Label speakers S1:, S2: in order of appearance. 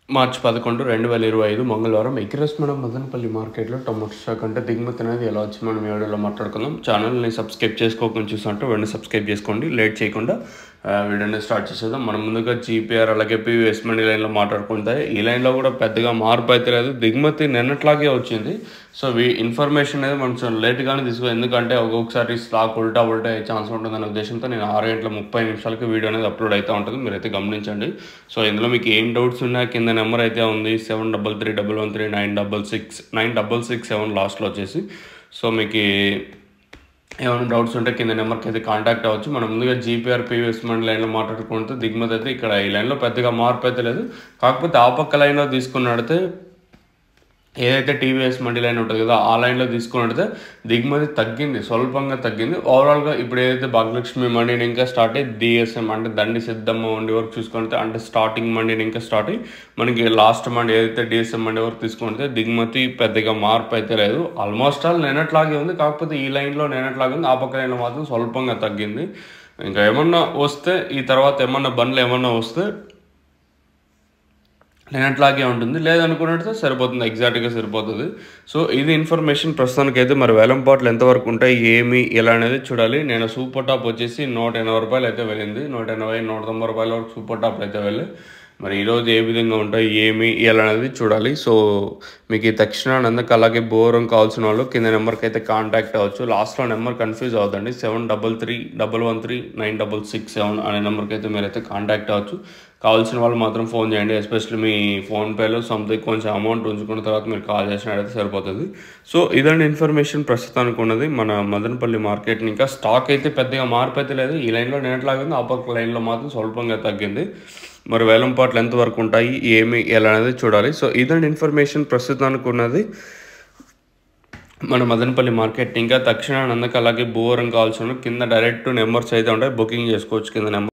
S1: మార్చి 11, 2025 మంగళవారం ఎగ్రెస్ మనం మదనపల్లి మార్కెట్లో టొమాటో స్టాక్ అంటే దిగుమతి అనేది ఎలా వచ్చి మనం ఈ వీడియోలో మాట్లాడుకుందాం. ఛానల్ని సబ్స్క్రైబ్ చేసుకోకుండా చూస్తుంటే వెంటనే సబ్స్క్రైబ్ చేసుకోండి. లేట్ చేయకుండా వీడియోని స్టార్ట్ చేసేద్దాం. మనం ముందుగా జీపీఆర్ అలాగే పీవీఎస్ మండి లైన్లో మాట్లాడుకుంటే ఈ లైన్లో కూడా పెద్దగా మార్పు అయితే లేదు. దిగుమతి నిన్నట్లాగే వచ్చింది. సో ఇన్ఫర్మేషన్ అనేది కొంచెం లేట్గానే తీసుకో, ఎందుకంటే ఒక్కొక్కసారి స్టాక్ ఉల్టా అయ్యే ఛాన్స్ ఉంటుందనే ఉద్దేశంతో నేను 6:30 వీడియో అనేది అప్లోడ్ అయితే ఉంటుంది, మీరైతే గమనించండి. సో ఇందులో మీకు ఏం డౌట్స్ ఉన్నా కింద నెంబర్ అయితే ఉంది 7331139667 లాస్ట్లో వచ్చేసి. సో మీకు ఏమైనా డౌట్స్ ఉంటే కింద నెంబర్కి అయితే కాంటాక్ట్ అవ్వచ్చు. మనం ముందుగా జీపీఆర్ పీవీఎస్ మండి లైన్లో మాట్లాడుకుంటే దిగుమతి అయితే ఇక్కడ ఈ లైన్లో పెద్దగా మార్పు అయితే లేదు. కాకపోతే ఆ పక్క లైన్లో తీసుకున్నట్టయితే ఏదైతే టీవీఎస్ మండి లైన్ ఉంటుంది కదా, ఆ లైన్లో తీసుకున్నట్టయితే దిగుమతి తగ్గింది, స్వల్పంగా తగ్గింది. ఓవరాల్గా ఇప్పుడు ఏదైతే భాగ్యలక్ష్మి మండిని ఇంకా స్టార్ట్ అయ్యి డిఎస్ఎం అంటే దండి సిద్ధమ్మ మండి వరకు చూసుకుంటే, అంటే స్టార్టింగ్ మండిని ఇంకా స్టార్ట్ అయ్యి మనకి లాస్ట్ మండి ఏదైతే డిఎస్ఎం మండి వరకు తీసుకుంటే దిగుమతి పెద్దగా మార్పు అయితే లేదు. ఆల్మోస్ట్ ఆల్ నిన్నట్లాగే ఉంది. కాకపోతే ఈ లైన్లో నిన్నట్లాగే ఉంది, ఆ పక్క లైన్లో మాత్రం స్వల్పంగా తగ్గింది. ఇంకా ఏమన్నా వస్తే ఈ తర్వాత ఏమన్నా బండ్లు ఏమన్నా వస్తే నిన్నట్లాగే ఉంటుంది, లేదనుకున్నట్టు సరిపోతుంది, ఎగ్జాక్ట్గా సరిపోతుంది. సో ఇది ఇన్ఫర్మేషన్ ప్రస్తుతానికి అయితే. మరి వేలంపాట్లు ఎంతవరకు ఉంటాయి ఏమి ఎలా అనేది చూడాలి. నేను సూపర్ టాప్ వచ్చేసి 180 రూపాయలు అయితే వెళ్ళింది. 180-190 రూపాయల వరకు సూపర్ టాప్ అయితే వెళ్ళి, మరి ఈరోజు ఏ విధంగా ఉంటాయి ఏమి ఎలా అనేది చూడాలి. సో మీకు ఈ తక్షణానందకు అలాగే బోరం కావాల్సిన వాళ్ళు కింద నెంబర్కి అయితే కాంటాక్ట్ అవ్వచ్చు. లాస్ట్లో నెంబర్ కన్ఫ్యూజ్ అవుతుంది, 7331139667 అనే నెంబర్కి అయితే మీరైతే కాంటాక్ట్ అవ్వచ్చు. కావాల్సిన వాళ్ళు మాత్రం ఫోన్ చేయండి. ఎస్పెషల్లీ మీ ఫోన్పేలో సంథింగ్ కొంచెం అమౌంట్ ఉంచుకున్న తర్వాత మీరు కాల్ చేసినట్టయితే సరిపోతుంది. సో ఇదండి ఇన్ఫర్మేషన్ ప్రస్తుతానికి ఉన్నది మన మదనపల్లి మార్కెట్. ఇంకా స్టాక్ అయితే పెద్దగా మార్పు అయితే లేదు. ఈ లైన్లో నిన్నట్లాగింది, ఆ పక్క లైన్లో మాత్రం స్వల్పంగా తగ్గింది. మరి వేలంపాట్లు ఎంతవరకు ఉంటాయి ఏమి ఎలా అనేది చూడాలి. సో ఇదండి ఇన్ఫర్మేషన్ ప్రస్తుతానికి ఉన్నది మన మదనపల్లి మార్కెట్. ఇంకా తక్షణానందకు అలాగే బోరం కావాల్సిన కింద డైరెక్ట్ నెంబర్స్ అయితే ఉంటాయి, బుకింగ్ చేసుకోవచ్చు కింద నెంబర్.